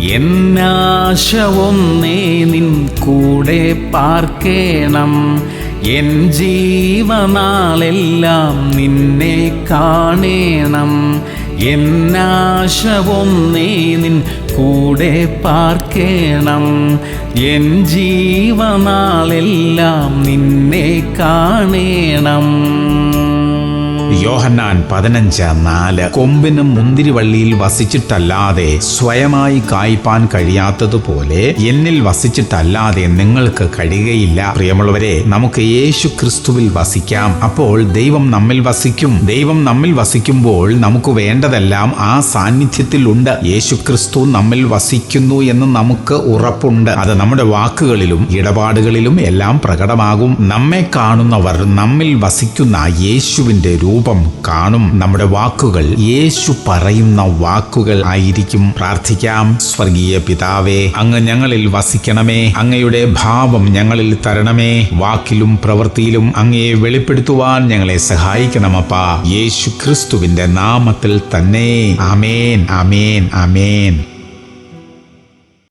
എന്നാശ ഒന്നേ നിൻ കൂടെ പാർക്കേണം, എൻ ജീവനാളെല്ലാം നിന്നെ കാണേണം. എന്നാശ ഒന്നേ നിൻ കൂടെ പാർക്കേണം, എൻ ജീവനാളെല്ലാം നിന്നെ കാണേണം. യോഹന്നാൻ 15:4. കൊമ്പിനും മുന്തിരിവള്ളിയിൽ വസിച്ചിട്ടല്ലാതെ സ്വയമായി കായ്പാൻ കഴിയാത്തതുപോലെ എന്നിൽ വസിച്ചിട്ടല്ലാതെ നിങ്ങൾക്ക് കഴിയുകയില്ല. പ്രിയമുള്ളവരെ, നമുക്ക് യേശു ക്രിസ്തുവിൽ വസിക്കാം. അപ്പോൾ ദൈവം നമ്മിൽ വസിക്കും. ദൈവം നമ്മിൽ വസിക്കുമ്പോൾ നമുക്ക് വേണ്ടതെല്ലാം ആ സാന്നിധ്യത്തിൽ ഉണ്ട്. യേശു ക്രിസ്തു നമ്മിൽ വസിക്കുന്നു എന്ന് നമുക്ക് ഉറപ്പുണ്ട്. അത് നമ്മുടെ വാക്കുകളിലും ഇടപാടുകളിലും എല്ലാം പ്രകടമാകും. നമ്മെ കാണുന്നവർ നമ്മിൽ വസിക്കുന്ന യേശുവിന്റെ രൂപം കാണും. നമ്മുടെ വാക്കുകൾ യേശു പറയുന്ന വാക്കുകൾ ആയിരിക്കും. പ്രാർത്ഥിക്കാം. സ്വർഗീയ പിതാവേ, അങ്ങ് ഞങ്ങളിൽ വസിക്കണമേ. അങ്ങയുടെ ഭാവം ഞങ്ങളിൽ തരണമേ. വാക്കിലും പ്രവൃത്തിയിലും അങ്ങയെ വെളിപ്പെടുത്തുവാൻ ഞങ്ങളെ സഹായിക്കണമപ്പാ. യേശു ക്രിസ്തുവിന്റെ നാമത്തിൽ തന്നെ. ആമേൻ, ആമേൻ, ആമേൻ.